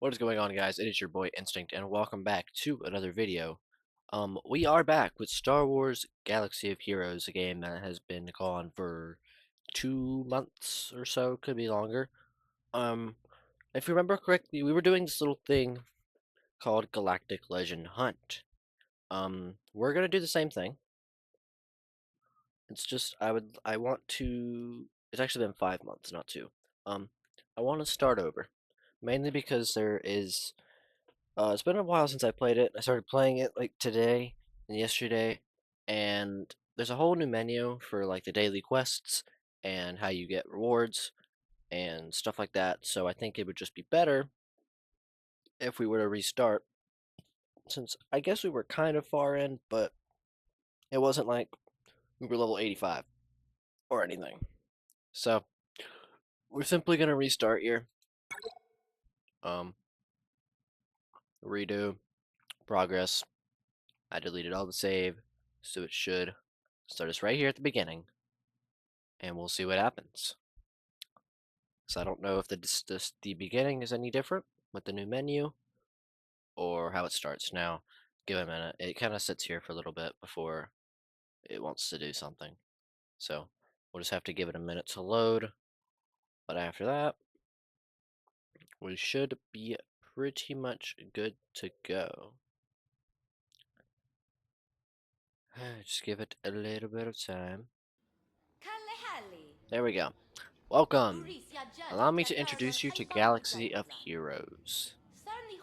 What is going on, guys? It is your boy Instinct, and welcome back to another video. We are back with Star Wars Galaxy of Heroes, a game that has been gone for 2 months or so, could be longer. Um, if you remember correctly, we were doing this little thing called Galactic Legend Hunt. We're gonna do the same thing. It's just I want to. It's actually been 5 months, not two. Um, I want to start over, mainly because there is. It's been a while since I played it. I started playing it like today and yesterday, and there's a whole new menu for like the daily quests and how you get rewards and stuff like that. So I think it would just be better if we were to restart, since I guess we were kind of far in, but it wasn't like we were level 85 or anything. So we're simply gonna restart here. Um, Redo, progress. I deleted all the save, so it should start us right here at the beginning. And we'll see what happens. So I don't know if the beginning is any different with the new menu or how it starts. Now, give it a minute. It kind of sits here for a little bit before it wants to do something. So we'll just have to give it a minute to load. But after that, we should be pretty much good to go. Just give it a little bit of time. There we go. Welcome. Allow me to introduce you to Galaxy of Heroes.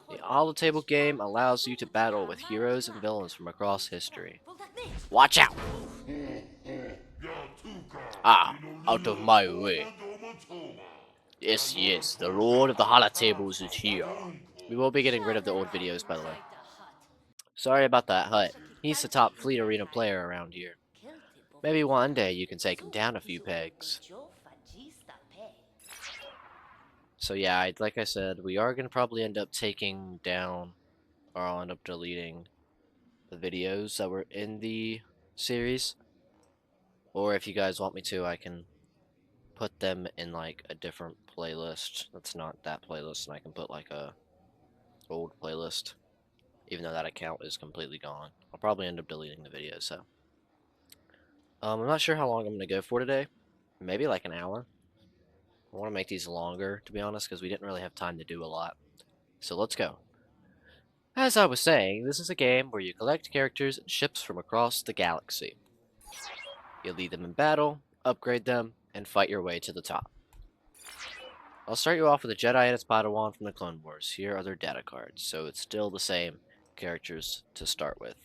The all-table game allows you to battle with heroes and villains from across history. Watch out! Ah, out of my way. Yes, yes, the Lord of the Hollow-Tables is here. We will be getting rid of the old videos, by the way. Sorry about that, Hut. He's the top Fleet Arena player around here. Maybe one day you can take him down a few pegs. So yeah, like I said, we are going to probably end up taking down, or I'll end up deleting the videos that were in the series. Or if you guys want me to, I can put them in like a different playlist that's not that playlist, and I can put like a old playlist, even though that account is completely gone. I'll probably end up deleting the video, so. I'm not sure how long I'm going to go for today. Maybe like an hour. I want to make these longer, to be honest, because we didn't really have time to do a lot. So let's go. As I was saying, this is a game where you collect characters and ships from across the galaxy. You lead them in battle, upgrade them, and fight your way to the top. I'll start you off with a Jedi and its Padawan from the Clone Wars. Here are their data cards, so it's still the same characters to start with.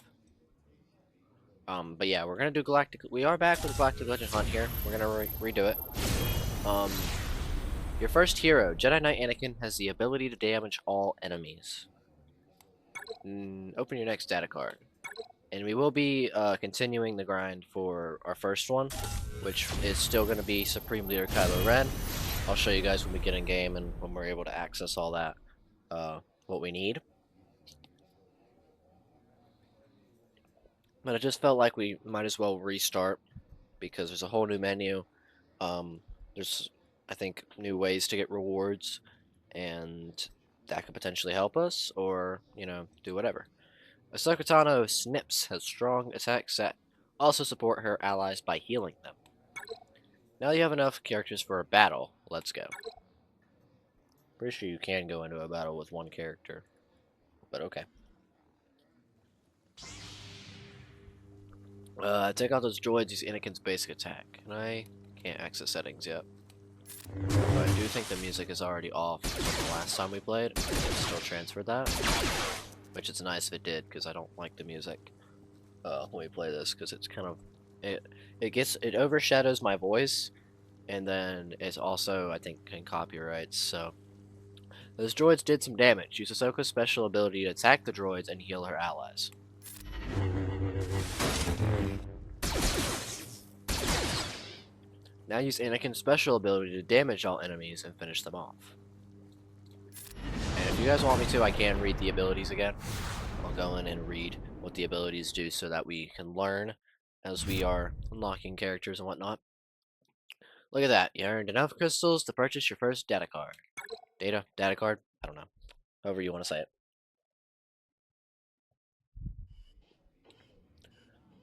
But yeah, we're gonna do Galactic. We are back with Galactic Legend Hunt here. We're gonna redo it. Um, your first hero, Jedi Knight Anakin, has the ability to damage all enemies. Open your next data card. And we will be continuing the grind for our first one, which is still going to be Supreme Leader Kylo Ren. I'll show you guys when we get in game and when we're able to access all that, what we need. But I just felt like we might as well restart because there's a whole new menu. There's, I think, new ways to get rewards, and that could potentially help us, or, you know, do whatever. Ahsoka Tano Snips has strong attacks that also support her allies by healing them. Now you have enough characters for a battle. Let's go. Pretty sure you can go into a battle with one character, but okay. Take out those droids, use Anakin's basic attack. And I can't access settings yet. But I do think the music is already off from the last time we played. It still transferred that. Which is nice if it did, because I don't like the music when we play this, because it's kind of... It overshadows my voice, and then it's also, I think, in copyrights, so... Those droids did some damage. Use Ahsoka's special ability to attack the droids and heal her allies. Now use Anakin's special ability to damage all enemies and finish them off. And if you guys want me to, I can read the abilities again. I'll go in and read what the abilities do so that we can learn as we are unlocking characters and whatnot. Look at that. You earned enough crystals to purchase your first data card. Data card? I don't know. However you want to say it.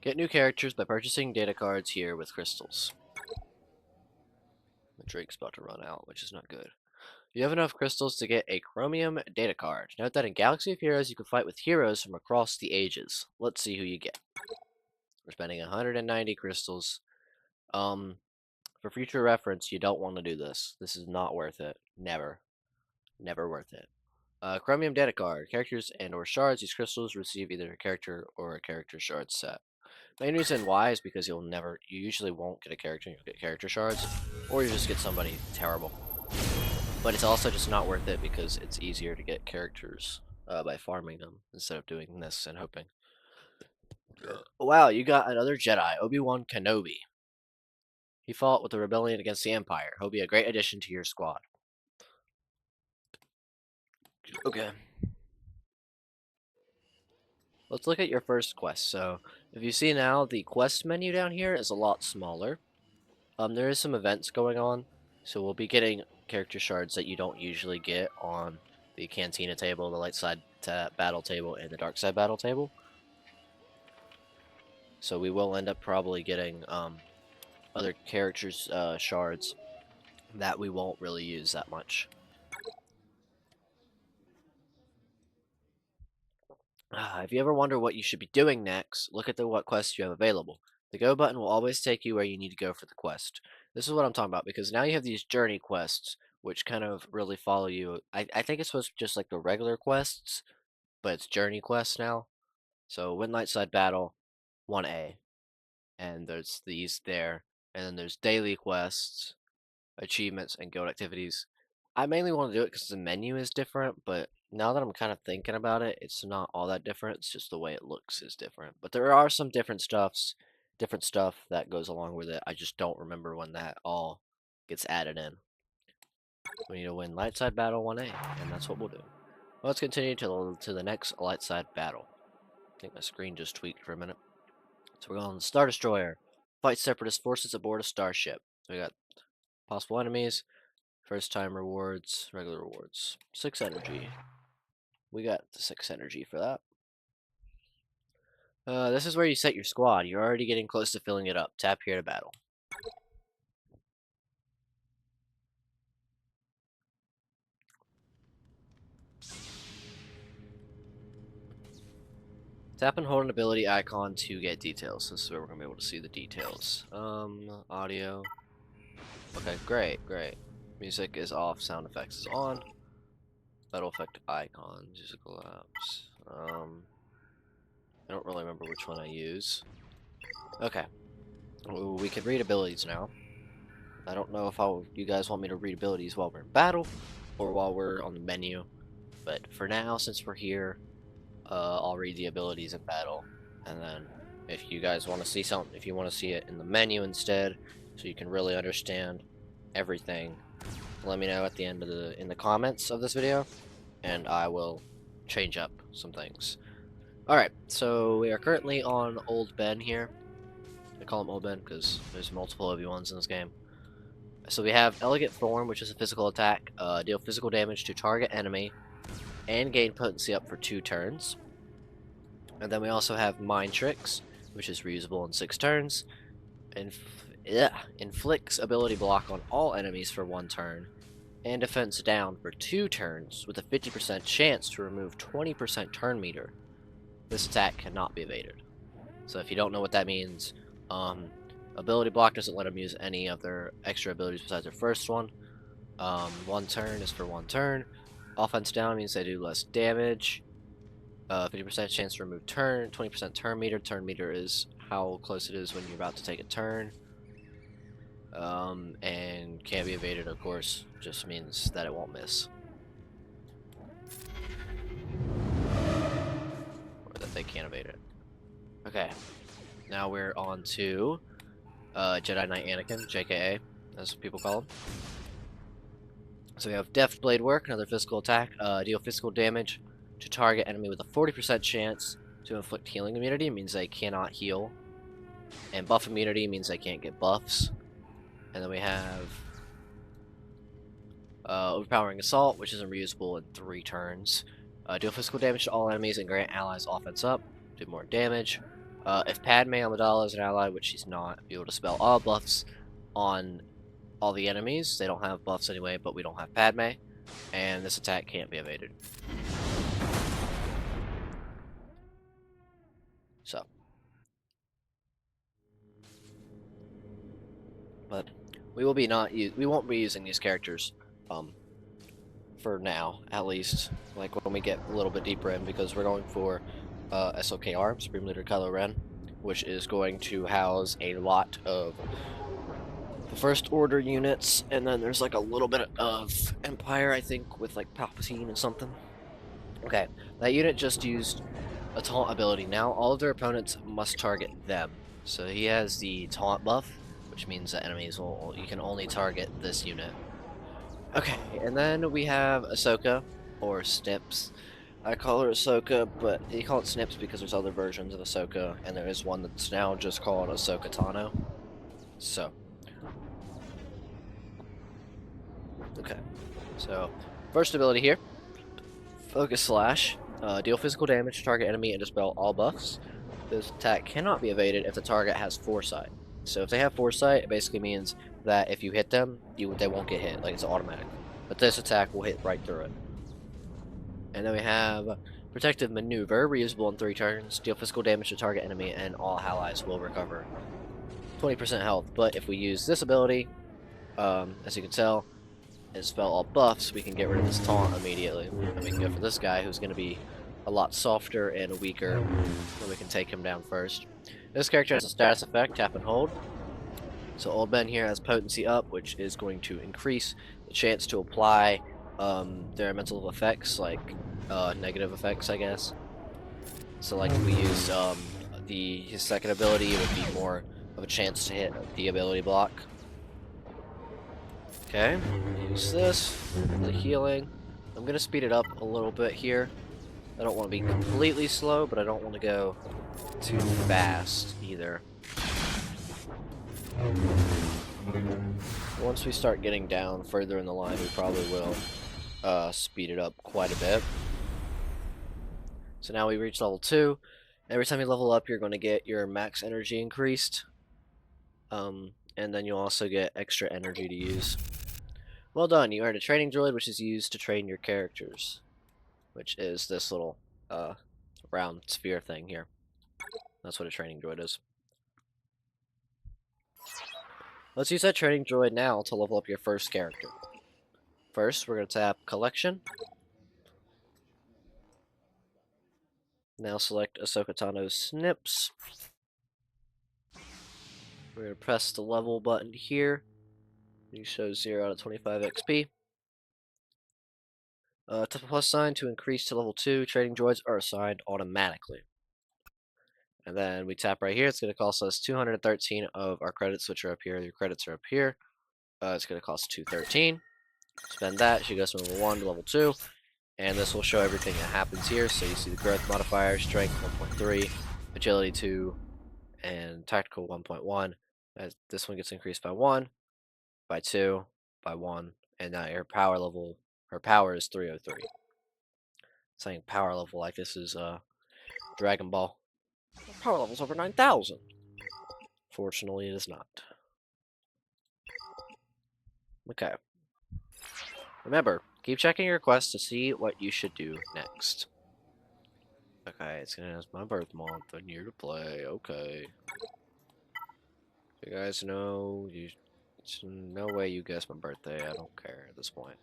Get new characters by purchasing data cards here with crystals. The drink's about to run out, which is not good. You have enough crystals to get a chromium data card. Note that in Galaxy of Heroes, you can fight with heroes from across the ages. Let's see who you get. We're spending 190 crystals. For future reference, you don't want to do this. This is not worth it. Never. Never worth it. Chromium data card. Characters and or shards use crystals receive either a character or a character shard set. Main reason why is because you usually won't get a character, you'll get character shards, or you just get somebody terrible. But it's also just not worth it because it's easier to get characters by farming them instead of doing this and hoping. Wow, you got another Jedi, Obi-Wan Kenobi. He fought with the rebellion against the Empire. He'll be a great addition to your squad. Okay. Let's look at your first quest. So, if you see now, the quest menu down here is a lot smaller. There is some events going on, so we'll be getting character shards that you don't usually get on the Cantina table, the light side battle table, and the dark side battle table. So we will end up probably getting other characters' shards that we won't really use that much. If you ever wonder what you should be doing next, look at what quests you have available. The go button will always take you where you need to go for the quest. This is what I'm talking about, because now you have these journey quests, which kind of really follow you. I think it's supposed to be just like the regular quests, but it's journey quests now. So Win Lightside Battle 1A, and there's these there, and then there's daily quests, achievements, and guild activities. I mainly want to do it because the menu is different, but now that I'm kind of thinking about it, it's not all that different. It's just the way it looks is different. But there are some different stuff that goes along with it. I just don't remember when that all gets added in. We need to win light side battle 1A, and that's what we'll do. Well, let's continue to the next light side battle. I think my screen just tweaked for a minute. So we're going to Star Destroyer. Fight separatist forces aboard a starship. We got possible enemies. First time rewards, regular rewards. 6 energy. We got the 6 energy for that. This is where you set your squad. You're already getting close to filling it up. Tap here to battle. Tap and hold an ability icon to get details. This is where we're going to be able to see the details. Audio. Okay, great. Music is off, sound effects is on. Battle effect icon, musical apps. I don't really remember which one I use. Okay. Ooh, we can read abilities now. I don't know if you guys want me to read abilities while we're in battle or while we're on the menu, but for now, since we're here, I'll read the abilities in battle, and then if you guys want to see something, if you want to see it in the menu instead, so you can really understand everything, let me know at the end of in the comments of this video, and I will change up some things. Alright, so we are currently on Old Ben here. I call him Old Ben because there's multiple Obi-Wans in this game. So we have Elegant Form, which is a physical attack. Deal physical damage to target enemy and gain potency up for 2 turns. And then we also have Mind Tricks, which is reusable in 6 turns. Inflicts ability block on all enemies for 1 turn. And defense down for 2 turns with a 50% chance to remove 20% turn meter. This attack cannot be evaded. So if you don't know what that means, ability block doesn't let them use any of their extra abilities besides their first one. 1 turn is for 1 turn. Offense down means they do less damage. 50% chance to remove turn. 20% turn meter. Turn meter is how close it is when you're about to take a turn. And can't be evaded, of course. Just means that it won't miss. Or that they can't evade it. Okay. Now we're on to Jedi Knight Anakin, JKA, as people call him. So we have Deft Blade Work, another physical attack. Deal physical damage to target enemy with a 40% chance to inflict healing immunity. It means they cannot heal. And buff immunity means they can't get buffs. And then we have Overpowering Assault, which is reusable in 3 turns. Deal physical damage to all enemies and grant allies offense up. Do more damage. If Padme Amidala is an ally, which she's not, be able to spell all buffs on all the enemies. They don't have buffs anyway, but we don't have Padme. And this attack can't be evaded. So. But we will be we won't be using these characters for now, at least, like when we get a little bit deeper in, because we're going for SOKR, Supreme Leader Kylo Ren, which is going to house a lot of the First Order units, and then there's like a little bit of Empire, I think, with like Palpatine and something. Okay, that unit just used a taunt ability. Now all of their opponents must target them. So he has the taunt buff, which means that enemies you can only target this unit. Okay, and then we have Ahsoka, or Snips. I call her Ahsoka, but you call it Snips because there's other versions of Ahsoka, and there is one that's now just called Ahsoka Tano. So, okay. So, first ability here, Focus Slash. Deal physical damage to target enemy and dispel all buffs. This attack cannot be evaded if the target has Foresight. So if they have Foresight, it basically means that if you hit them, they won't get hit, like it's automatic. But this attack will hit right through it. And then we have Protective Maneuver, reusable in 3 turns. Deal physical damage to target enemy, and all allies will recover 20% health. But if we use this ability, as you can tell, and spell all buffs, we can get rid of this taunt immediately. And we can go for this guy, who's going to be a lot softer and weaker, and we can take him down first. This character has a status effect, tap and hold. So Old Ben here has potency up, which is going to increase the chance to apply their mental effects, like negative effects, I guess. So like if we use his second ability, it would be more of a chance to hit the ability block. Okay, use this for the healing. I'm gonna speed it up a little bit here. I don't want to be completely slow, but I don't want to go too fast either. Once we start getting down further in the line, we probably will speed it up quite a bit. So now we reach level 2. Every time you level up, you're going to get your max energy increased. And then you'll also get extra energy to use. Well done, you earned a training droid, which is used to train your characters. Which is this little round sphere thing here. That's what a training droid is. Let's use that training droid now to level up your first character. First, we're going to tap Collection. Now select Ahsoka Tano's Snips. We're going to press the level button here. It shows 0 out of 25 XP. Tap a plus sign to increase to level 2. Training droids are assigned automatically. And then we tap right here. It's going to cost us 213 of our credits, which are up here. Your credits are up here. It's going to cost 213. Spend that. She goes from level 1 to level 2. And this will show everything that happens here. So you see the growth modifier, strength 1.3, agility 2, and tactical 1.1. This one gets increased by 1, by 2, by 1, and now her power is 303. Saying power level like this is Dragon Ball. Power level's over 9,000. Fortunately, it is not. Okay. Remember, keep checking your quests to see what you should do next. Okay, it's gonna ask my birth month and year to play. Okay. You guys know, no way you guess my birthday. I don't care at this point.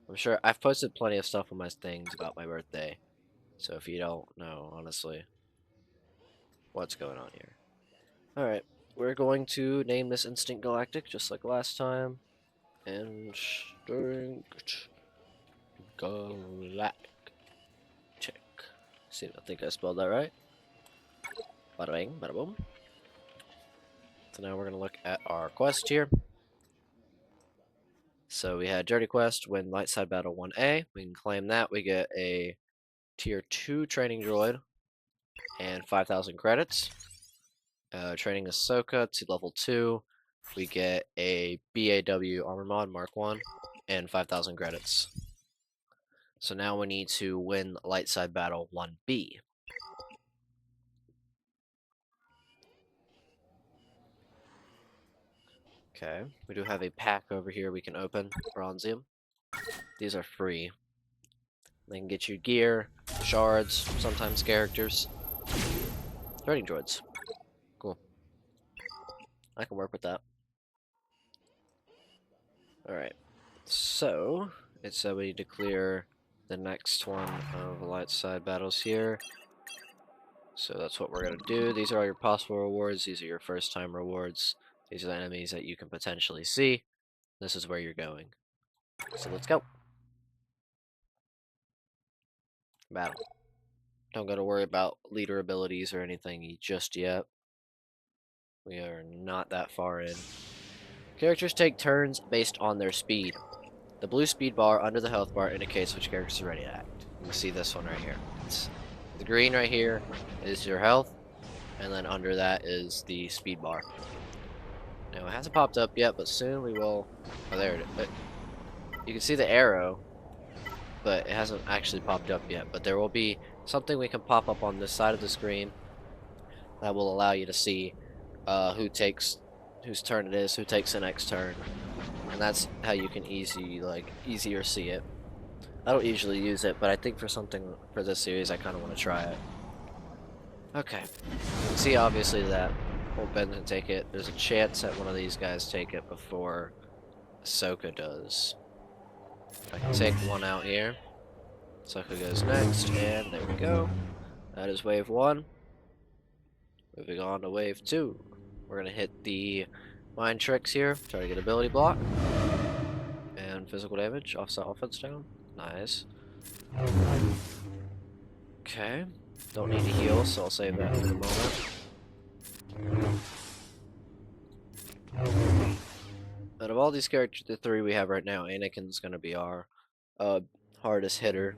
I'm sure I've posted plenty of stuff on my things about my birthday. So if you don't know, honestly, what's going on here? Alright, we're going to name this Instinct Galactic just like last time. Instinct Galactic. See, I think I spelled that right. Bada bing, bada boom. So now we're going to look at our quest here. So we had Dirty Quest, win Light Side Battle 1A. We can claim that. We get a Tier 2 training droid and 5,000 credits. Training Ahsoka to level 2. We get a BAW Armor Mod Mark 1 and 5,000 credits. So now we need to win light side battle 1B. Okay, we do have a pack over here we can open, Bronzium. These are free. They can get you gear, shards, sometimes characters. Trading droids. Cool. I can work with that. Alright. So, it said we need to clear the next one of the light side battles here. So that's what we're going to do. These are all your possible rewards. These are your first time rewards. These are the enemies that you can potentially see. This is where you're going. So let's go. Battle. Don't got to worry about leader abilities or anything just yet. We are not that far in. Characters take turns based on their speed. The blue speed bar under the health bar indicates which characters are ready to act. You can see this one right here. The green right here is your health, and then under that is the speed bar. Now it hasn't popped up yet, but soon we will. Oh, there it is. But you can see the arrow, but it hasn't actually popped up yet. But there will be something we can pop up on this side of the screen that will allow you to see whose turn it is, who takes the next turn, and that's how you can easier see it. I don't usually use it, but I think for this series, I kind of want to try it. Okay, you can see obviously that old Ben can take it. There's a chance that one of these guys take it before Ahsoka does. I can take one out here. Ahsoka goes next, and there we go. That is wave 1. Moving on to wave 2. We're going to hit the mind tricks here. Try to get ability block. And physical damage. Offset offense down. Nice. Okay. Don't need to heal, so I'll save that for the moment. Out of all these characters, the 3 we have right now, Anakin's going to be our hardest hitter.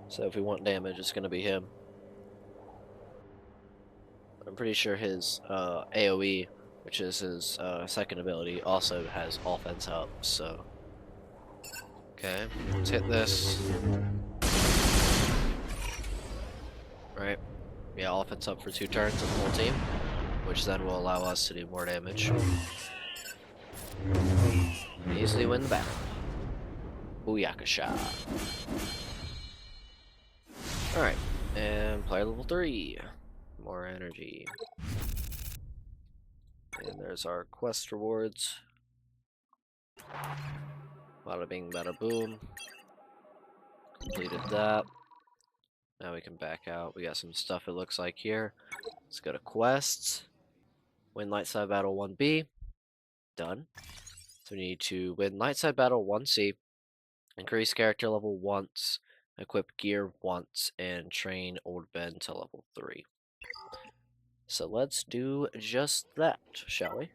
So if we want damage, it's going to be him. I'm pretty sure his AoE, which is his second ability, also has offense up, so... Okay, let's hit this. Right. Yeah, offense up for 2 turns of the whole team, which then will allow us to do more damage. And easily win the battle. Booyaka shot. Alright, and player level 3. More energy. And there's our quest rewards. Bada bing, bada boom. Completed that. Now we can back out. We got some stuff it looks like here. Let's go to quests. Win Lightside Battle 1B. Done. So we need to win Lightside Battle 1C. Increase character level once. Equip gear once. And train Old Ben to level 3. So let's do just that, shall we?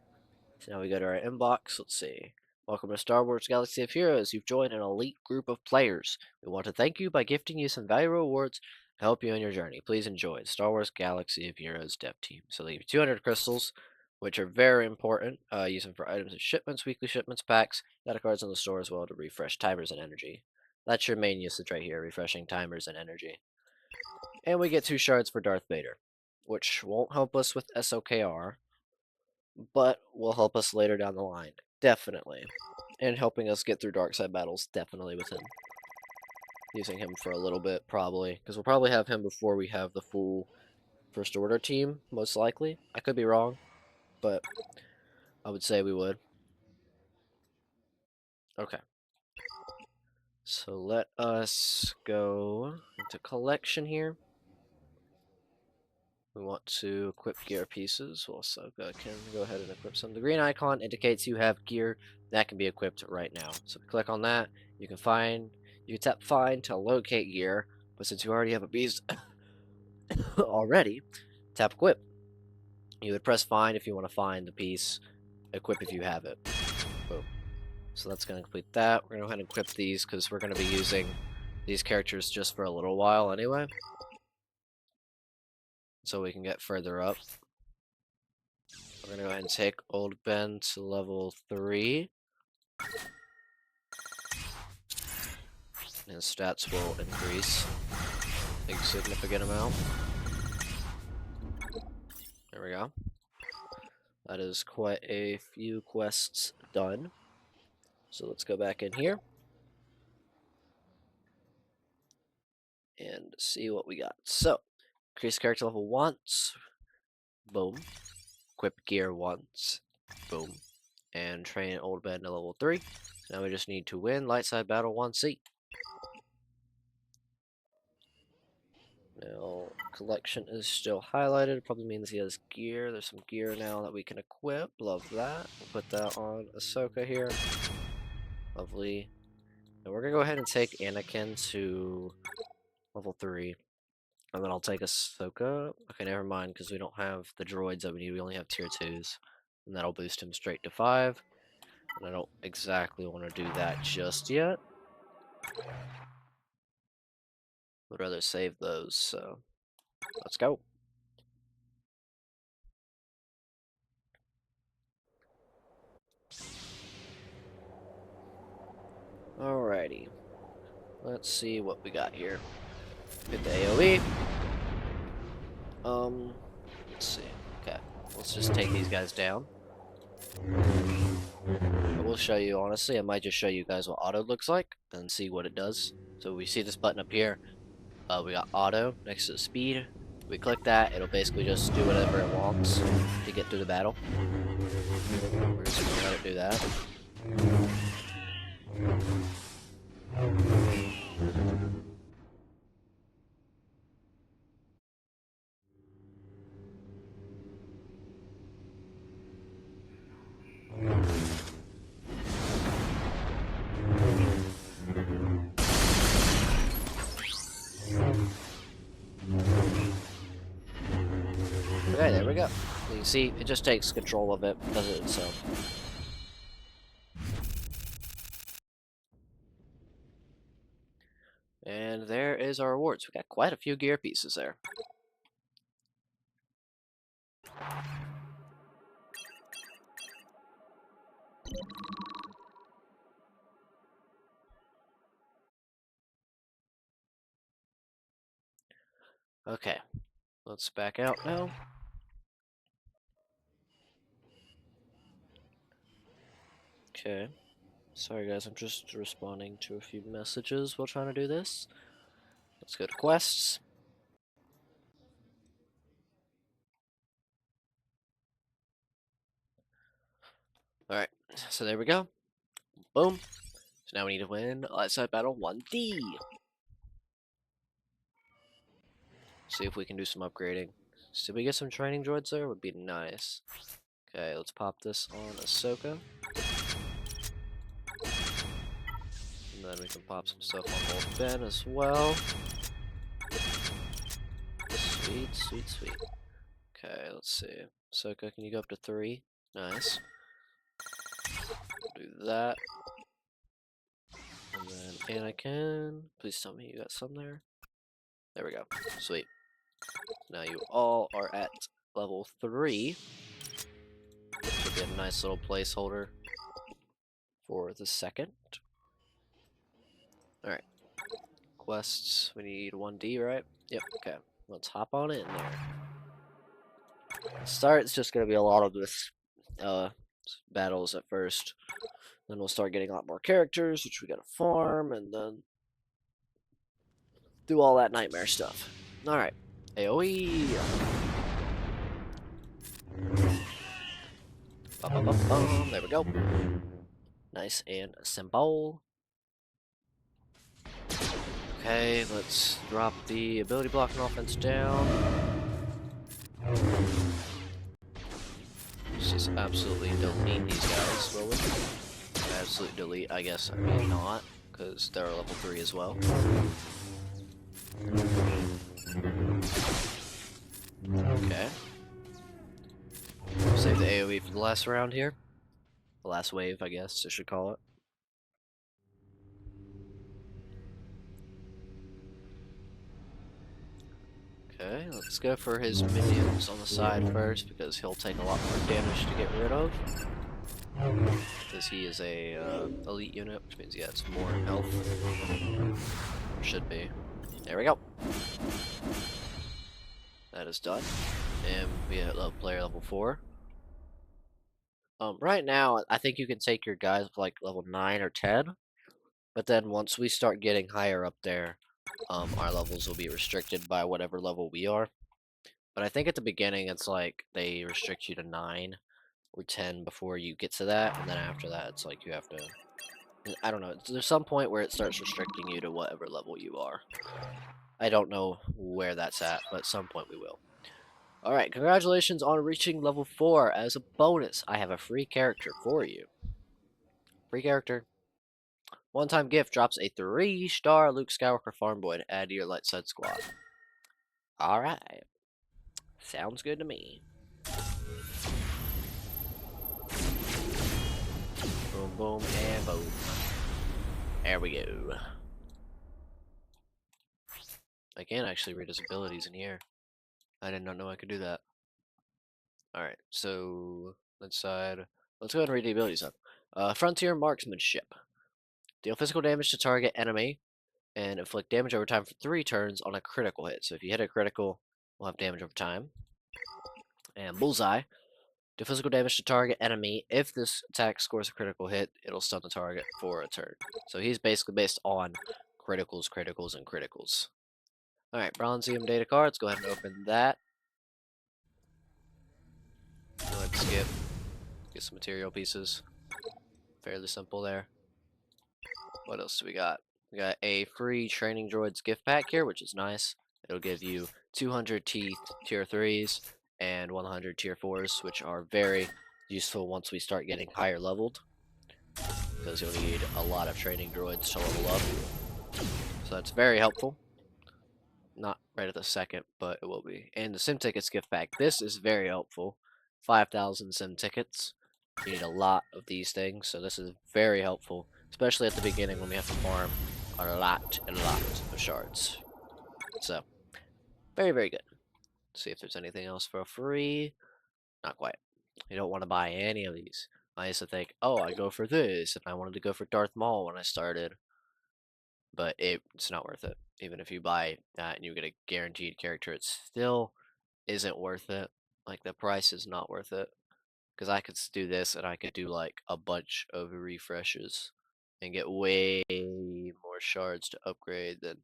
So now we go to our inbox. Let's see. Welcome to Star Wars Galaxy of Heroes. You've joined an elite group of players. We want to thank you by gifting you some valuable rewards to help you on your journey. Please enjoy Star Wars Galaxy of Heroes dev team. So they give you 200 crystals, which are very important. Use them for items and shipments, weekly shipments, packs, data cards in the store as well to refresh timers and energy. That's your main usage right here, refreshing timers and energy. And we get 2 shards for Darth Vader, which won't help us with SOKR, but will help us later down the line. Definitely. And helping us get through dark side battles, definitely with him. Using him for a little bit, probably. Because we'll probably have him before we have the full First Order team, most likely. I could be wrong, but I would say we would. Okay. So let us go into collection here. We want to equip gear pieces. Well, so can go ahead and equip some. The green icon indicates you have gear that can be equipped right now. So click on that. You can tap find to locate gear, but since you already have a piece already, tap equip. You would press find if you want to find the piece, equip if you have it. Boom. So that's going to complete that. We're going to go ahead and equip these because we're going to be using these characters just for a little while anyway. So we can get further up. We're going to go ahead and take Old Ben to level 3. His stats will increase a significant amount. There we go. That is quite a few quests done. So let's go back in here and see what we got. So, increase character level once. Boom. Equip gear once. Boom. And train old man to level 3. Now we just need to win light side battle 1C. Now, collection is still highlighted. Probably means he has gear. There's some gear now that we can equip. Love that. We'll put that on Ahsoka here. Lovely. And we're going to go ahead and take Anakin to level 3. And then I'll take Ahsoka. Okay, never mind, because we don't have the droids that we need. We only have tier 2s. And that'll boost him straight to 5. And I don't exactly want to do that just yet. Would rather save those, so let's go. Alrighty. Let's see what we got here. Hit the AoE. Let's see. Okay, let's just take these guys down. I will show you, honestly, I might just show you guys what auto looks like and see what it does. So we see this button up here. We got auto next to the speed. We click that, it'll basically just do whatever it wants to get through the battle. We're just gonna let it do that. Okay, there we go. You can see, it just takes control of it, does it itself. And there is our rewards. We got quite a few gear pieces there. Okay, let's back out now. Okay. Sorry guys, I'm just responding to a few messages while trying to do this. Let's go to quests. Alright, so there we go. Boom. So now we need to win Light Side Battle 1D. See if we can do some upgrading. Did we get some training droids there? Would be nice. Okay, let's pop this on Ahsoka. And then we can pop some stuff on Old Ben as well. Sweet, sweet, sweet. Okay, let's see. Ahsoka, can you go up to 3? Nice. Do that. And then Anakin. Please tell me you got some there. There we go. Sweet. Now you all are at level 3. Which will be a nice little placeholder for the second. Alright. Quests. We need 1D, right? Yep, okay. Let's hop on in there. Start, it's just going to be a lot of this battles at first. Then we'll start getting a lot more characters, which we gotta farm, and then do all that nightmare stuff. Alright. AoE! There we go. Nice and simple. Okay, let's drop the ability blocking offense down. Just absolutely delete these guys, will we? Absolute delete, I guess. I mean, not, because they're level 3 as well. Okay. Save the AoE for the last round here. The last wave, I guess I should call it. Okay, let's go for his minions on the side first, because he'll take a lot more damage to get rid of. because he is a elite unit, which means he has more health. Or should be. There we go. That is done. And we have player level 4. Right now, I think you can take your guys with like level 9 or 10. But then once we start getting higher up there, our levels will be restricted by whatever level we are. But I think at the beginning, it's like they restrict you to 9 or 10 before you get to that. And then after that, it's like you have to... I don't know. There's some point where it starts restricting you to whatever level you are. I don't know where that's at, but at some point we will. Alright, congratulations on reaching level 4. As a bonus, I have a free character for you. Free character. One-time gift drops a 3-star Luke Skywalker farm boy to add to your light side squad. Alright. Sounds good to me. Boom, boom, and boom. There we go. I can actually read his abilities in here. I did not know I could do that. Alright, so let's go ahead and read the abilities up. Frontier Marksmanship. Deal physical damage to target enemy and inflict damage over time for 3 turns on a critical hit. So if you hit a critical, we'll have damage over time. And Bullseye. Do physical damage to target enemy. If this attack scores a critical hit, it'll stun the target for a turn. So he's basically based on criticals, criticals, and criticals. Alright, Bronzium data cards. Go ahead and open that. Go ahead and skip. Get some material pieces. Fairly simple there. What else do we got? We got a free Training Droids gift pack here, which is nice. It'll give you 200 teeth tier 3s and 100 tier 4s, which are very useful once we start getting higher leveled, because you'll need a lot of training droids to level up. So that's very helpful. Not right at the second, but it will be. And the sim tickets gift pack. This is very helpful. 5,000 sim tickets. You need a lot of these things, so this is very helpful, especially at the beginning when we have to farm a lot of shards. So, very, very good. Let's see if there's anything else for free. Not quite. You don't want to buy any of these. I used to think, oh, I go for this, and I wanted to go for Darth Maul when I started. But it's not worth it. Even if you buy that and you get a guaranteed character, it still isn't worth it. Like, the price is not worth it. Because I could do this and I could do like a bunch of refreshes and get way more shards to upgrade than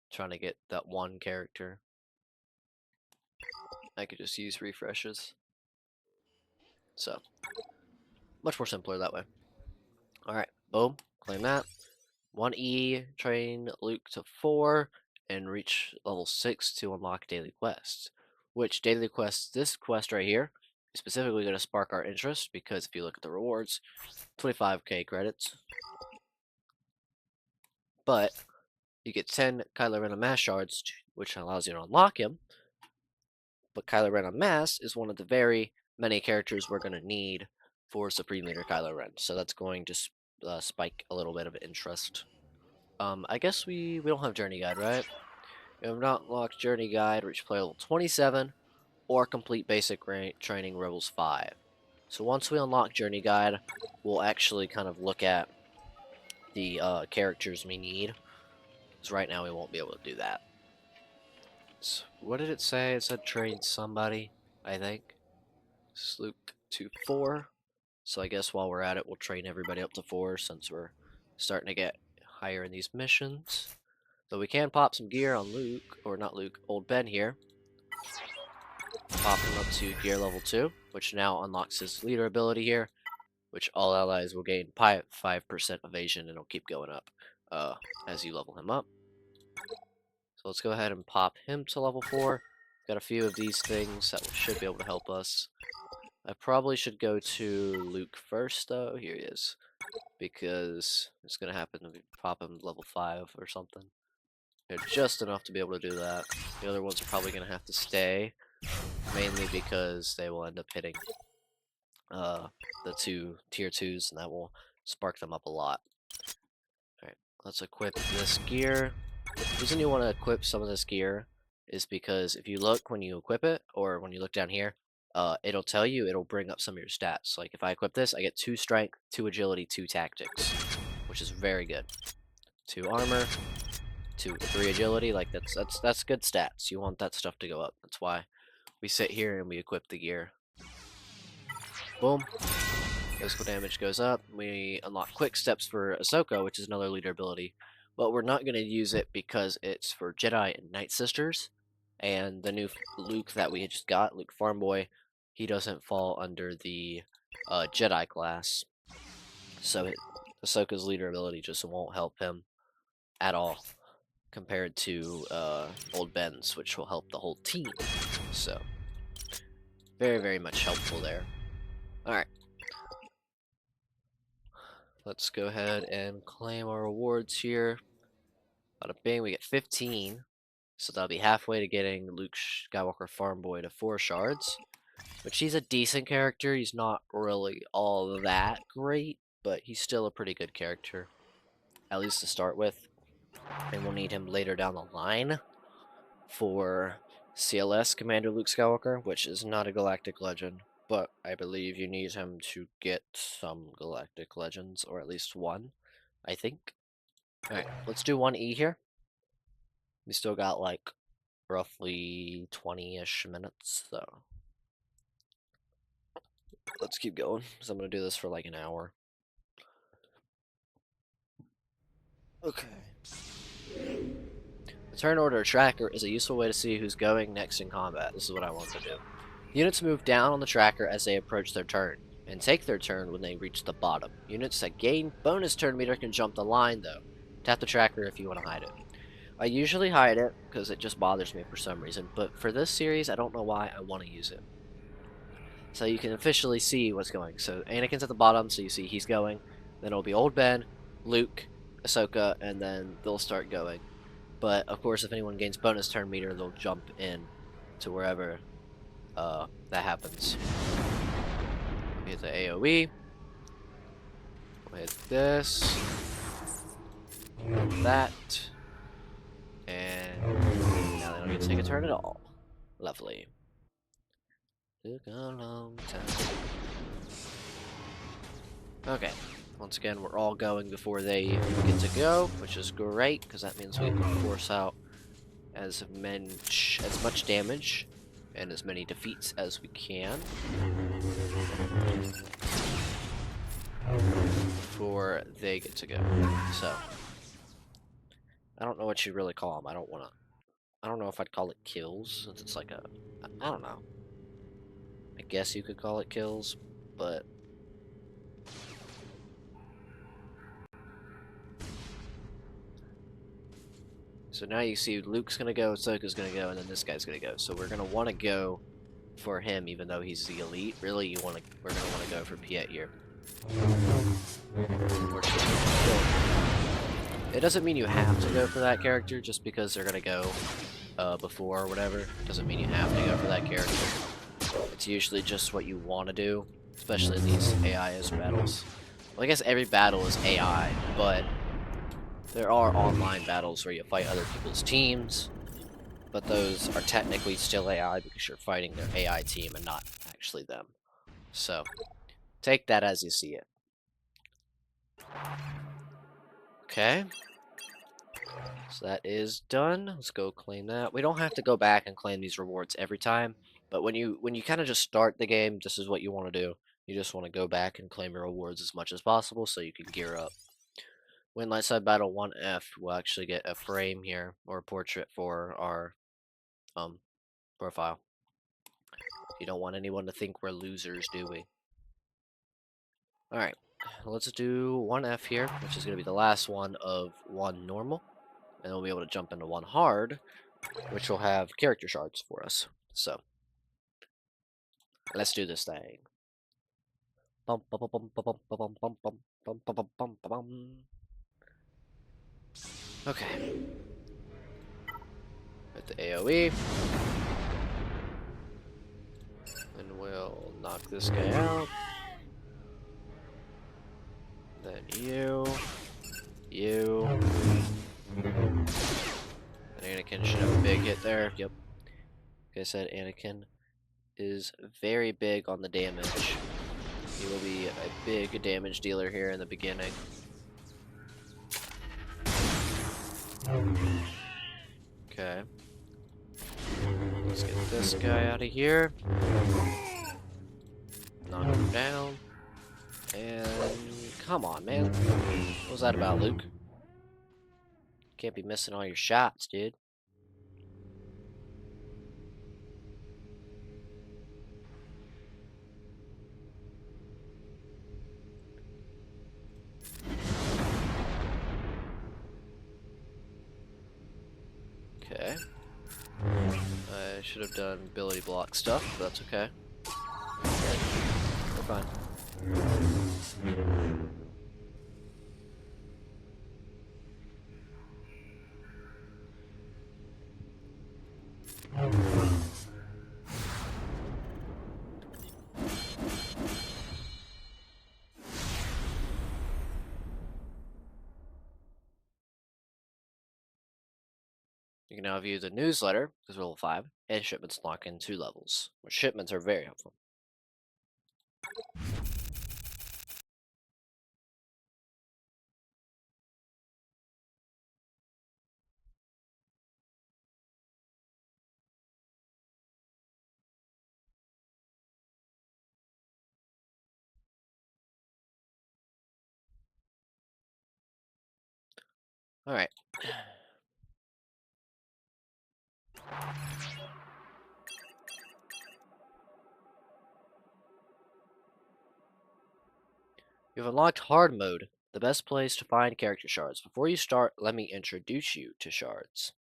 trying to get that one character. I could just use refreshes. So, much more simpler that way. Alright, boom, claim that. 1E, train Luke to 4, and reach level 6 to unlock daily quests. Which daily quests, this quest right here, is specifically going to spark our interest, because if you look at the rewards, 25k credits. But you get 10 Kylo Ren Mass shards, which allows you to unlock him. But Kylo Ren Mass is one of the very many characters we're going to need for Supreme Leader Kylo Ren. So that's going to spike a little bit of interest. I guess we don't have Journey Guide, right? We have not unlocked Journey Guide, reach player level 27, or complete basic training Rebels 5. So once we unlock Journey Guide, we'll actually kind of look at the characters we need. Because right now we won't be able to do that. So what did it say? It said train somebody, I think. Luke to 4. So I guess while we're at it, we'll train everybody up to 4 since we're starting to get higher in these missions. So we can pop some gear on Luke, or not Luke, old Ben here. Pop him up to gear level 2, which now unlocks his leader ability here, which all allies will gain 5% evasion, and it'll keep going up as you level him up. So let's go ahead and pop him to level 4. Got a few of these things that should be able to help us. I probably should go to Luke first, though. Here he is. Because it's going to happen to pop him level 5 or something. They're just enough to be able to do that. The other ones are probably going to have to stay. Mainly because they will end up hitting the 2 tier 2s, and that will spark them up a lot. Alright, let's equip this gear. The reason you want to equip some of this gear is because if you look when you equip it, or when you look down here, it'll tell you, it'll bring up some of your stats. Like if I equip this, I get 2 strength, 2 agility, 2 tactics, which is very good. 2 armor, 3 agility. Like that's good stats. You want that stuff to go up. That's why we sit here and we equip the gear. Boom. Physical damage goes up. We unlock quick steps for Ahsoka, which is another leader ability. But we're not going to use it because it's for Jedi and Night Sisters. And the new Luke that we just got, Luke Farm Boy, he doesn't fall under the Jedi class. So Ahsoka's leader ability just won't help him at all compared to Old Ben's, which will help the whole team. So, very, very much helpful there. Alright. Let's go ahead and claim our rewards here. Bada bing, we get 15. So that'll be halfway to getting Luke Skywalker Farm Boy to 4 shards. Which he's a decent character. He's not really all that great, but he's still a pretty good character. At least to start with. And we'll need him later down the line for CLS Commander Luke Skywalker, which is not a Galactic Legend. But I believe you need him to get some Galactic Legends, or at least one, I think. Alright, let's do 1E here. We still got like roughly 20-ish minutes, so let's keep going, because I'm going to do this for like an hour. Okay. The turn order tracker is a useful way to see who's going next in combat. This is what I want to do. Units move down on the tracker as they approach their turn, and take their turn when they reach the bottom. Units that gain bonus turn meter can jump the line, though. Tap the tracker if you want to hide it. I usually hide it, because it just bothers me for some reason, but for this series, I don't know why I want to use it. So you can officially see what's going. So Anakin's at the bottom, so you see he's going. Then it'll be Old Ben, Luke, Ahsoka, and then they'll start going. But, of course, if anyone gains bonus turn meter, they'll jump in to wherever that happens. We hit the AoE. We'll hit this. That. And now they don't get to take a turn at all. Lovely. Took a long time. Okay. Once again, we're all going before they get to go, which is great, because that means we can force out as much damage and as many defeats as we can before they get to go. So, I don't know what you really call them. I don't know if I'd call it kills, since it's like I don't know. I guess you could call it kills, but so now you see Luke's gonna go, Ahsoka's gonna go, and then this guy's gonna go. So we're gonna want to go for him, even though he's the elite. Really, we're gonna want to go for Piet here. It doesn't mean you have to go for that character just because they're gonna go before or whatever. Doesn't mean you have to go for that character. It's usually just what you want to do, especially in these AIS battles. Well, I guess every battle is AI, but there are online battles where you fight other people's teams, but those are technically still AI because you're fighting their AI team and not actually them. So, take that as you see it. Okay. So that is done. Let's go claim that. We don't have to go back and claim these rewards every time, but when you kind of just start the game, this is what you want to do. You just want to go back and claim your rewards as much as possible so you can gear up. Win Lightside Battle 1F, we'll actually get a frame here, or a portrait for our profile. You don't want anyone to think we're losers, do we? Alright, let's do 1F here, which is going to be the last one of 1 normal. And we'll be able to jump into 1 hard, which will have character shards for us. So, let's do this thing. Bum, bum, bum, bum, bum, bum, bum, bum, bum, bum, bum, bum, bum. Okay. With the AoE. And we'll knock this guy out. Then you. And Anakin should have a big hit there. Yep. Like I said, Anakin is very big on the damage. He will be a big damage dealer here in the beginning. Okay. Let's get this guy out of here. Knock him down. And come on, man. What was that about, Luke? Can't be missing all your shots, dude. Okay. I should have done ability block stuff, but that's okay. Okay. We're fine. You can now view the newsletter, because we're level 5, and shipments lock in 2 levels, which shipments are very helpful. Alright. You've unlocked hard mode, the best place to find character shards. Before you start, let me introduce you to shards.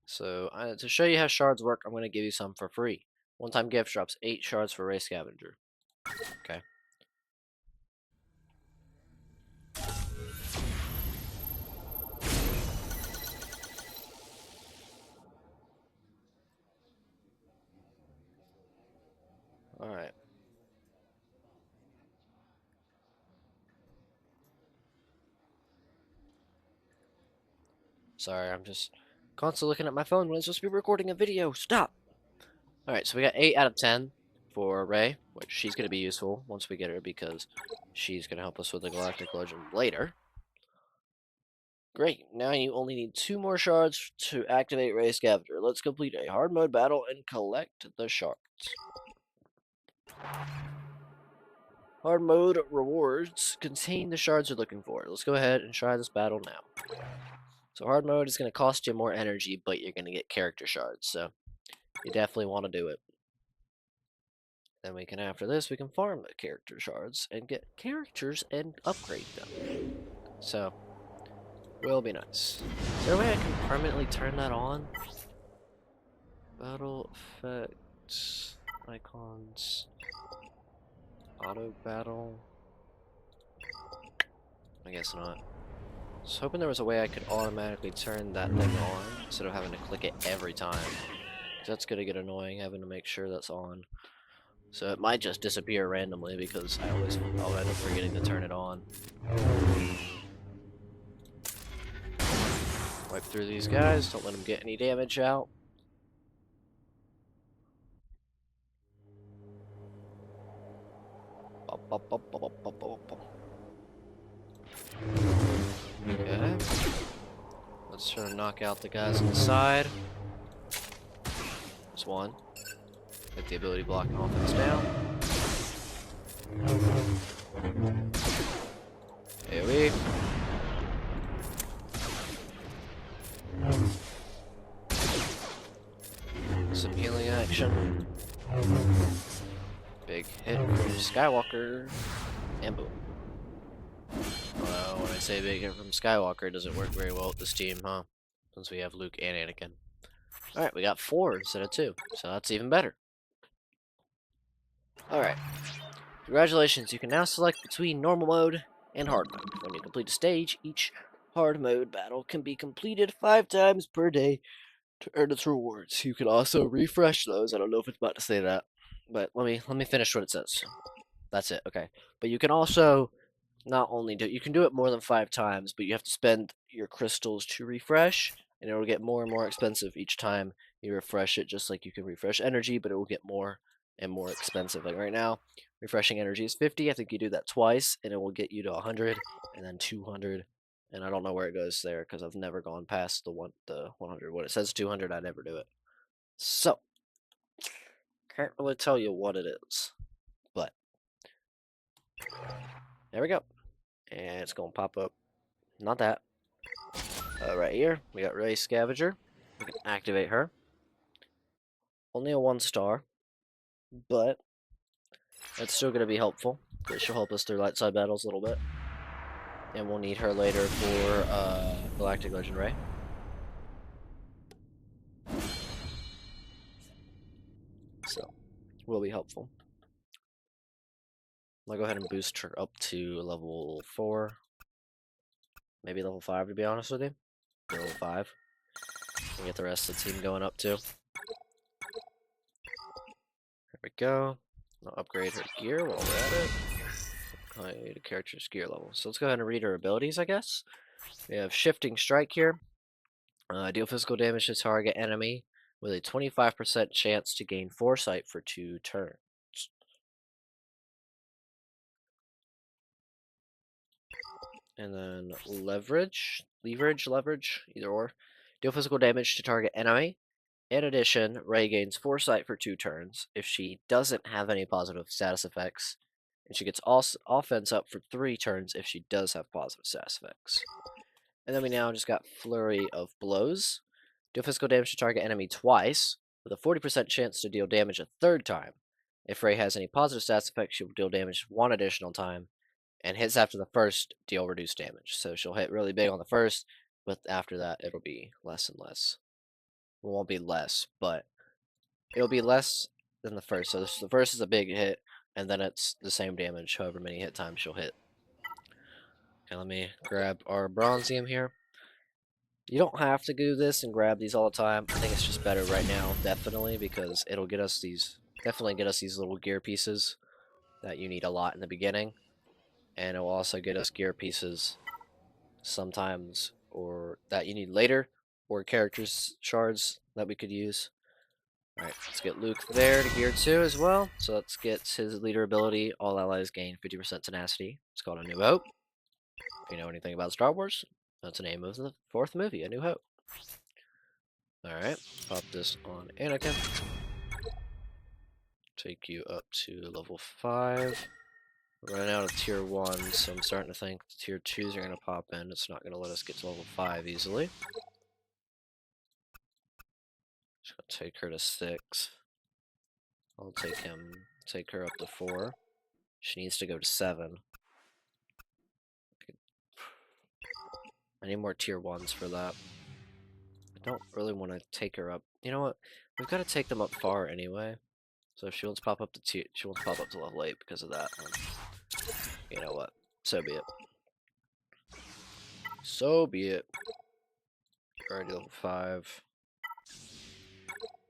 So, to show you how shards work, I'm going to give you some for free. One-time gift drops 8 shards for Race Scavenger. Okay. Alright. Sorry, I'm just constantly looking at my phone when I'm supposed to be recording a video. Stop! Alright, so we got 8 out of 10 for Ray, which she's going to be useful once we get her because she's going to help us with the Galactic Legend later. Great, now you only need 2 more shards to activate Ray Scavenger. Let's complete a hard mode battle and collect the shards. Hard mode rewards contain the shards you're looking for. Let's go ahead and try this battle now. So hard mode is going to cost you more energy, but you're going to get character shards, so you definitely want to do it. Then we can, after this, we can farm the character shards and get characters and upgrade them. So, will be nice. Is there a way I can permanently turn that on? Battle effects, icons, auto battle. I guess not. I was hoping there was a way I could automatically turn that thing on instead of having to click it every time. That's gonna get annoying having to make sure that's on. So it might just disappear randomly because I'll end up forgetting to turn it on. Wipe through these guys, don't let them get any damage out. Okay. Let's try to knock out the guys on the side. There's one. Get the ability blocking offense down. AoE. Some healing action. Big hit from Skywalker. And boom. When I say big hit from Skywalker, it doesn't work very well with this team, huh? Since we have Luke and Anakin. Alright, we got 4 instead of 2, so that's even better. Alright. Congratulations, you can now select between normal mode and hard mode. When you complete a stage, each hard mode battle can be completed 5 times per day to earn its rewards. You can also refresh those. I don't know if it's about to say that, but let me finish what it says. That's it, okay. But you can also not only do you can do it more than 5 times, but you have to spend your crystals to refresh, and it'll get more and more expensive each time you refresh it, just like you can refresh energy, but it will get more and more expensive. Like right now, refreshing energy is 50. I think you do that twice, and it will get you to 100, and then 200. And I don't know where it goes there because I've never gone past the 100. When it says 200, I never do it. So can't really tell you what it is, but there we go. And it's gonna pop up. Not that. Right here, we got Ray Scavenger. We can activate her. Only a 1-star, but it's still going to be helpful because she'll help us through light side battles a little bit. And we'll need her later for Galactic Legend Ray. So, will be helpful. I'll go ahead and boost her up to level 4. Maybe level 5 to be honest with you. Level 5. And get the rest of the team going up too. There we go. I'll upgrade her gear while we're at it. I need a character's gear level. So let's go ahead and read her abilities, I guess. We have Shifting Strike here. Deal physical damage to target enemy with a 25% chance to gain Foresight for 2 turns. And then Leverage, either or. Deal physical damage to target enemy. In addition, Ray gains Foresight for 2 turns if she doesn't have any positive status effects. And she gets offense up for 3 turns if she does have positive status effects. And then we now just got Flurry of Blows. Deal physical damage to target enemy twice, with a 40% chance to deal damage a 3rd time. If Ray has any positive stats effects, she will deal damage 1 additional time, and hits after the first deal reduced damage. So she'll hit really big on the first, but after that it'll be less and less. It won't be less, but it'll be less than the first. So the first is a big hit, and then it's the same damage however many hit times she'll hit. Okay, let me grab our Bronzium here. You don't have to do this and grab these all the time. I think it's just better right now, definitely, because it'll get us these, definitely get us these little gear pieces that you need a lot in the beginning. And it will also get us gear pieces sometimes, or that you need later, or characters shards that we could use. Alright, let's get Luke there to gear 2 as well. So let's get his leader ability. All allies gain 50% tenacity. It's called A New Hope. If you know anything about Star Wars, that's the name of the 4th movie, A New Hope. Alright, pop this on Anakin. Take you up to level 5. We're running out of tier 1, so I'm starting to think the tier 2s are going to pop in. It's not going to let us get to level 5 easily. Just going to take her to 6. I'll take her up to 4. She needs to go to 7. I need more tier 1s for that. I don't really want to take her up. You know what? We've got to take them up far anyway. So if she wants to pop up to she wants to pop up to level 8 because of that. You know what? So be it. So be it. You're already level 5.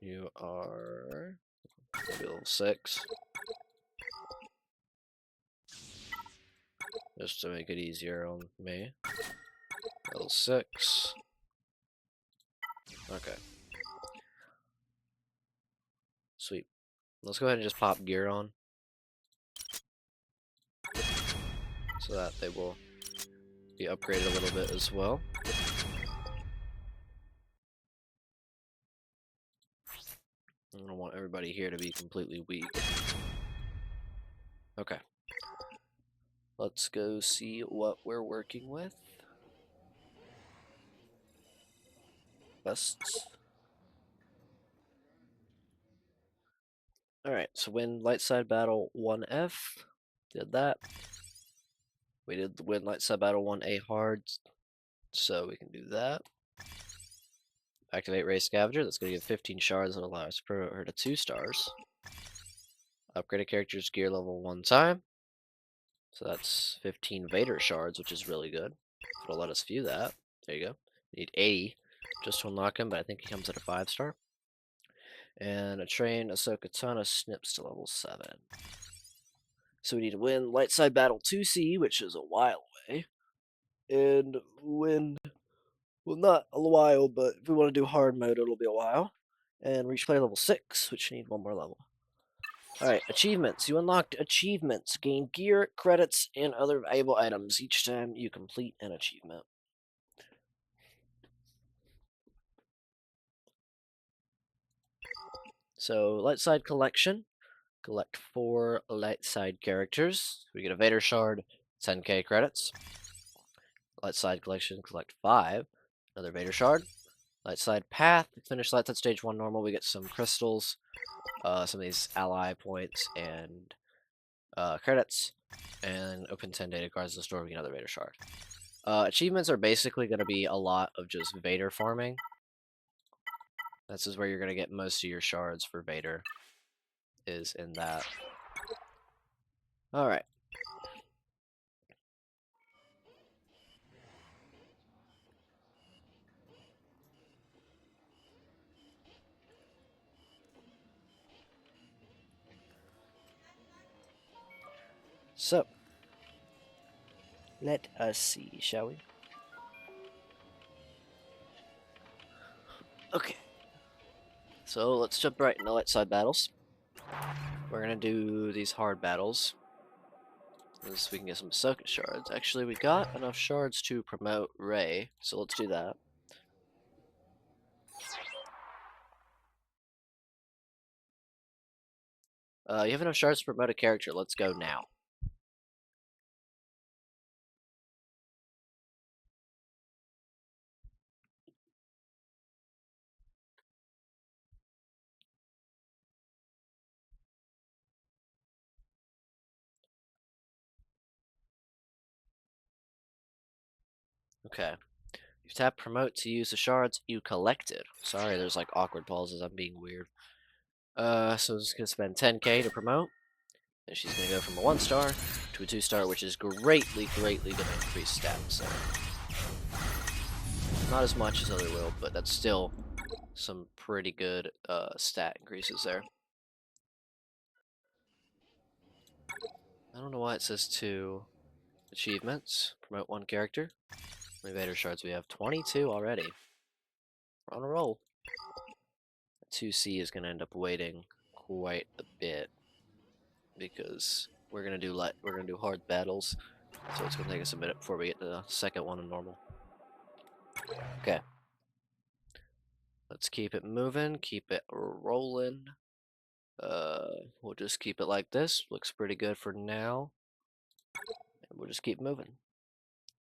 You are maybe level 6. Just to make it easier on me. Level 6. Okay. Sweet. Let's go ahead and just pop gear on. So that they will be upgraded a little bit as well. I don't want everybody here to be completely weak. Okay. Let's go see what we're working with. Busts. Alright, so win light side battle 1F. Did that. We did the win light side battle 1A hard. So we can do that. Activate Ray Scavenger. That's going to give 15 shards and allow us to promote her to 2 stars. Upgrade a character's gear level 1 time. So that's 15 Vader shards, which is really good. It'll let us view that. There you go. We need 80 just to unlock him, but I think he comes at a 5-star. And a train Ahsoka Tano snips to level 7. So we need to win light side battle 2C, which is a while away, and win. Well, not a while, but if we want to do hard mode, it'll be a while. And reach player level 6, which you need one more level. Alright, achievements. You unlocked achievements. Gain gear, credits, and other valuable items each time you complete an achievement. So, light side collection. Collect 4 light side characters. We get a Vader shard, 10k credits. Light side collection, collect 5. Another Vader shard. Light side path. Finish light side stage 1 normal. We get some crystals, some of these ally points, and credits. And open 10 data cards in the store. We get another Vader shard. Achievements are basically going to be a lot of just Vader farming. This is where you're going to get most of your shards for Vader, is in that. Alright. So, let us see, shall we? Okay. So, let's jump right into light side battles. We're going to do these hard battles. So we can get some socket shards. Actually, we got enough shards to promote Rey, so let's do that. You have enough shards to promote a character. Let's go now. Okay. You tap promote to use the shards you collected. Sorry, there's like awkward pauses. I'm being weird. So it's gonna spend 10k to promote. And she's gonna go from a 1-star to a 2-star, which is greatly gonna increase stats. So not as much as other will, but that's still some pretty good stat increases there. I don't know why it says 2 achievements. Promote 1 character. How many Vader shards we have? 22 already. We're on a roll. 2C is gonna end up waiting quite a bit because we're gonna do hard battles, so it's gonna take us a minute before we get to the second one in normal. Okay, let's keep it moving, keep it rolling. We'll just keep it like this. Looks pretty good for now, and we'll just keep moving.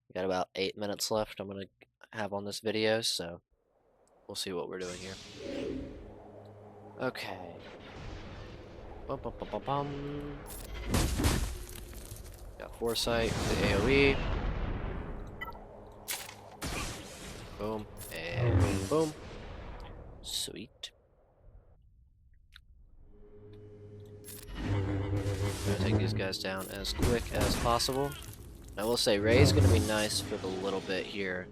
We got about 8 minutes left. I'm gonna have on this video, so we'll see what we're doing here. Okay. Bum, bum, bum, bum, bum. Got Foresight, the AoE. Boom, and boom. Sweet. I'm gonna take these guys down as quick as possible. I will say Rey's gonna be nice for the little bit here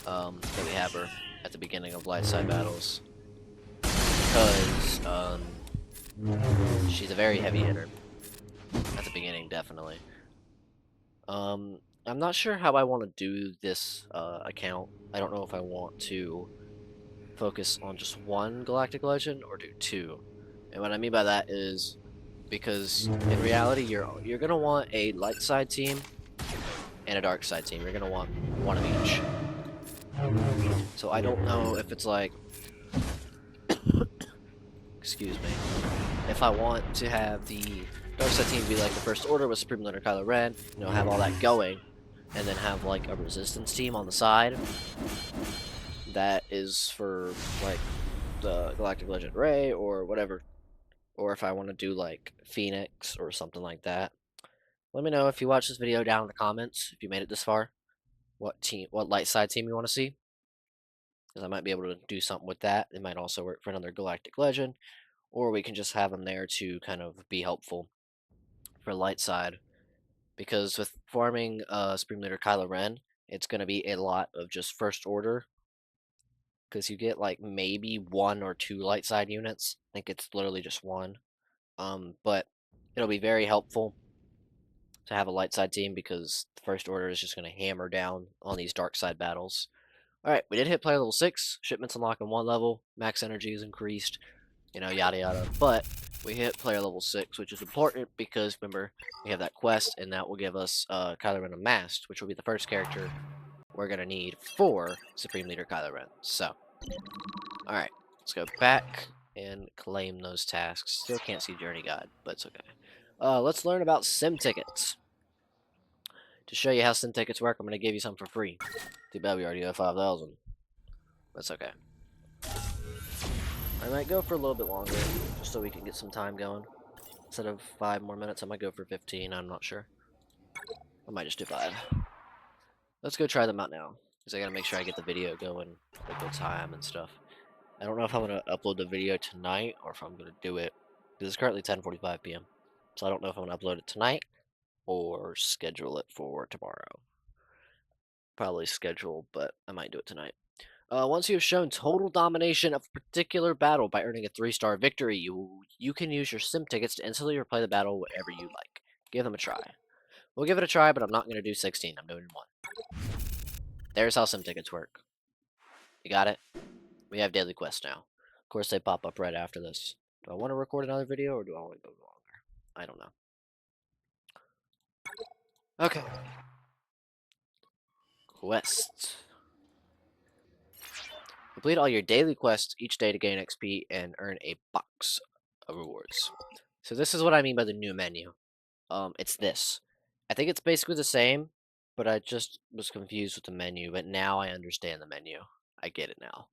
that we have her at the beginning of light side battles, because she's a very heavy hitter at the beginning, definitely. I'm not sure how I want to do this account. I don't know if I want to focus on just one Galactic Legend or do 2. And what I mean by that is because in reality you're gonna want a light side team and a dark side team. You're gonna want one of each. So I don't know if it's like excuse me. If I want to have the dark side team be like the First Order with Supreme Leader Kylo Ren, have all that going, and then have like a resistance team on the side that is for like the Galactic Legend Rey or whatever. Or if I want to do like Phoenix or something like that. Let me know if you watch this video down in the comments, if you made it this far, what light side team you want to see. Because I might be able to do something with that. It might also work for another Galactic Legend. Or we can just have them there to kind of be helpful for light side. Because with farming Supreme Leader Kylo Ren, it's going to be a lot of just First Order. Because you get like maybe 1 or 2 light side units. I think it's literally just 1. But it'll be very helpful to have a light side team because the First Order is just going to hammer down on these dark side battles. Alright, we did hit player level 6. Shipments unlock in 1 level. Max energy is increased. You know, yada yada. But we hit player level 6, which is important because, remember, we have that quest, and that will give us Kylo Ren Unmasked, which will be the first character we're going to need for Supreme Leader Kylo Ren. So, alright, let's go back and claim those tasks. Still can't see Journey Guide, but it's okay. Let's learn about sim tickets. To show you how sim tickets work, I'm going to give you some for free. Too bad we already have 5,000. That's okay. I might go for a little bit longer, just so we can get some time going. Instead of 5 more minutes, I might go for 15, I'm not sure. I might just do 5. Let's go try them out now, because I gotta make sure I get the video going at a good time and stuff. I don't know if I'm gonna upload the video tonight, or if I'm gonna do it, because it's currently 10:45 p.m. So I don't know if I'm gonna upload it tonight, or schedule it for tomorrow. Probably schedule, but I might do it tonight. Once you have shown total domination of a particular battle by earning a 3-star victory, you can use your sim tickets to instantly replay the battle wherever you like. Give them a try. We'll give it a try, but I'm not going to do 16. I'm doing 1. There's how sim tickets work. You got it? We have daily quests now. Of course, they pop up right after this. Do I want to record another video, or do I want to go longer? I don't know. Okay. Quests. Complete all your daily quests each day to gain XP and earn a box of rewards. So this is what I mean by the new menu. It's this. I think it's basically the same, but I just was confused with the menu, but now I understand the menu. I get it now.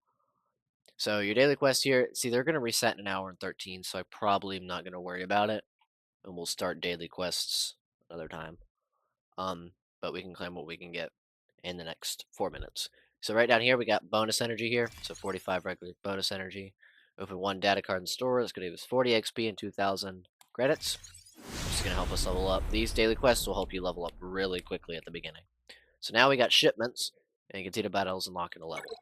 So your daily quest here, see, they're going to reset in an hour and 13, so I probably am not going to worry about it, and we'll start daily quests another time. But we can claim what we can get in the next 4 minutes. So right down here, we got bonus energy here, so 45 regular bonus energy. Open 1 data card in the store, that's going to give us 40 XP and 2,000 credits. It's going to help us level up. These daily quests will help you level up really quickly at the beginning. So now we got shipments, and you can see the battles unlocking a level.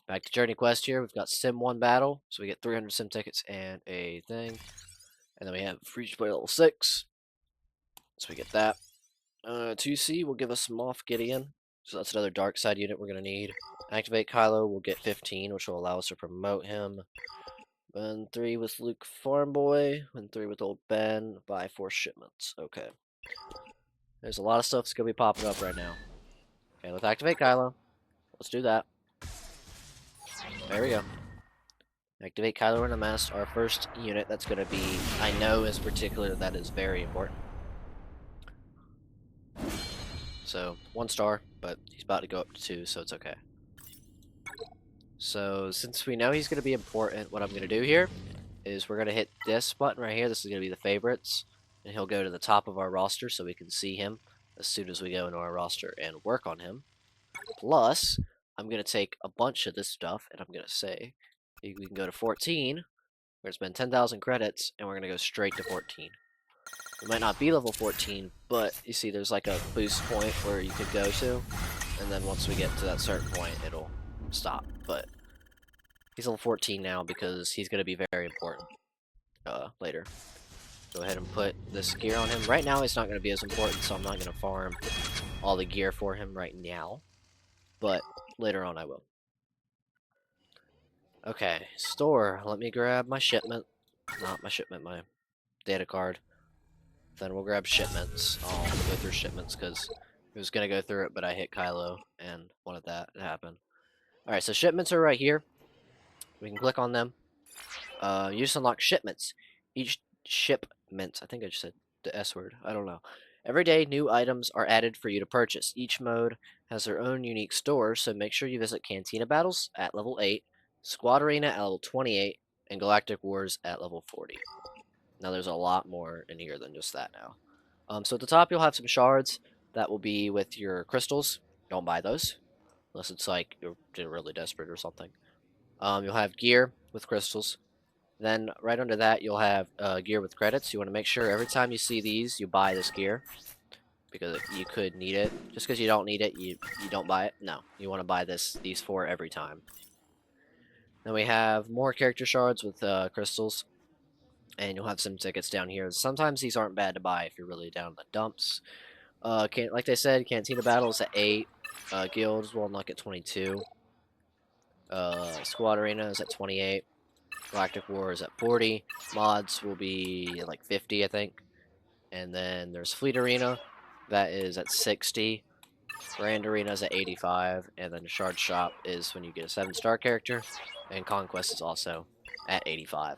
Back to Journey Quest here, we've got Sim 1 battle, so we get 300 Sim tickets and a thing. And then we have free to play level 6, so we get that. 2C will give us some Moff Gideon, so that's another dark side unit we're going to need. Activate Kylo will get 15, which will allow us to promote him. And 3 with Luke Farmboy, and 3 with Old Ben, buy 4 shipments. Okay. There's a lot of stuff that's going to be popping up right now. Okay, let's activate Kylo. Let's do that. There we go. Activate Kylo Ren Unmasked, our first unit that's going to be, I know is particular, that is very important. So, 1 star, but he's about to go up to 2, so it's okay. So, since we know he's going to be important, what I'm going to do here is we're going to hit this button right here. This is going to be the favorites, and he'll go to the top of our roster so we can see him as soon as we go into our roster and work on him. Plus, I'm going to take a bunch of this stuff, and I'm going to say we can go to 14. We're going to spend 10,000 credits, and we're going to go straight to 14. We might not be level 14, but you see there's like a boost point where you could go to, and then once we get to that certain point, it'll stop. But he's level 14 now because he's going to be very important later. Go ahead and put this gear on him. Right now, it's not going to be as important, so I'm not going to farm all the gear for him right now. But later on, I will. Okay, store. Let me grab my shipment. Not my shipment, my data card. Then we'll grab shipments. I'll go through shipments because I was going to go through it, but I hit Kylo and wanted that to happen. Alright, so shipments are right here. We can click on them. You just unlock shipments. Each shipment, I think I just said the S word, I don't know. Every day, new items are added for you to purchase. Each mode has their own unique stores, so make sure you visit Cantina Battles at level 8, Squad Arena at level 28, and Galactic Wars at level 40. Now there's a lot more in here than just that now. So at the top, you'll have some shards that will be with your crystals. Don't buy those, unless it's like you're really desperate or something. You'll have gear with crystals. Then right under that, you'll have gear with credits. You want to make sure every time you see these, you buy this gear, because you could need it. Just because you don't need it, you don't buy it. No, you want to buy these 4 every time. Then we have more character shards with crystals. and you'll have some tickets down here. Sometimes these aren't bad to buy if you're really down in the dumps. Like they said, Cantina Battles at 8. Guilds will unlock at 22. Squad Arena is at 28. Galactic War is at 40. Mods will be like 50, I think. And then there's Fleet Arena, that is at 60. Grand Arena is at 85. And then Shard Shop is when you get a 7-star character. And Conquest is also at 85.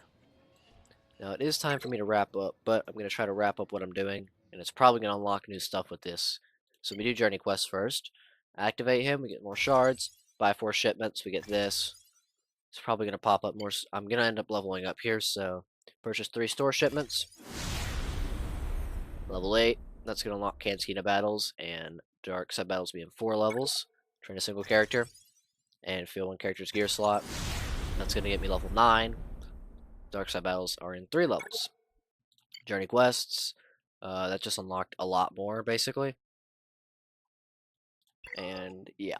Now it is time for me to wrap up, but I'm going to try to wrap up what I'm doing. And it's probably going to unlock new stuff with this. So we do Journey Quest first. Activate him, we get more shards. Buy 4 shipments, we get this. It's probably going to pop up more. I'm going to end up leveling up here, so purchase 3 store shipments. Level 8. That's going to unlock Cantina Battles and Dark Side Battles being 4 levels. Train a single character. And fill 1 character's gear slot. That's going to get me level 9. Dark Side Battles are in 3 levels. Journey Quests. That just unlocked a lot more, basically. And yeah.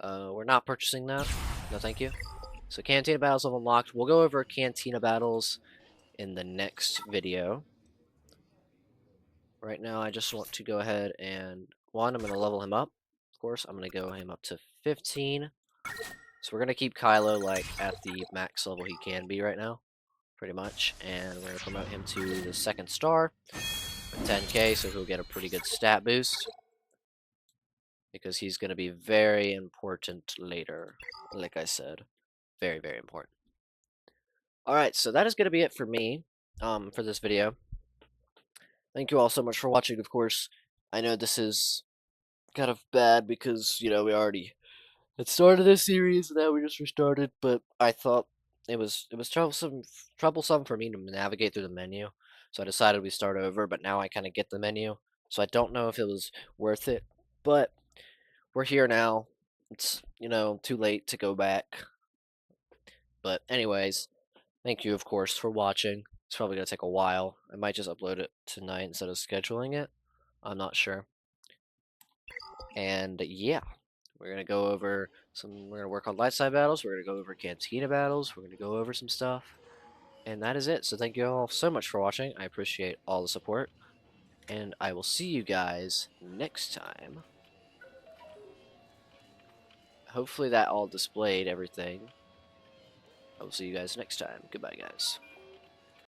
We're not purchasing that. No, thank you. So Cantina Battles have unlocked. We'll go over Cantina Battles in the next video. Right now, I just want to go ahead and, I'm going to level him up. Of course, I'm going to go him up to 15. So we're going to keep Kylo, like, at the max level he can be right now, pretty much. And we're going to promote him to the 2nd star with 10k, so he'll get a pretty good stat boost. Because he's going to be very important later, like I said. Very, very important. Alright, so that is going to be it for me, for this video. Thank you all so much for watching, of course. I know this is kind of bad because, we already had started this series and now we just restarted, but I thought it was troublesome for me to navigate through the menu. So I decided we start over, but now I kind of get the menu. So I don't know if it was worth it, but we're here now. It's, too late to go back. But anyways, thank you, of course, for watching. It's probably going to take a while. I might just upload it tonight instead of scheduling it. I'm not sure. And yeah, we're going to go over we're going to work on light side battles. We're going to go over Cantina battles. We're going to go over some stuff. And that is it. So thank you all so much for watching. I appreciate all the support. And I will see you guys next time. Hopefully that all displayed everything. I will see you guys next time. Goodbye, guys.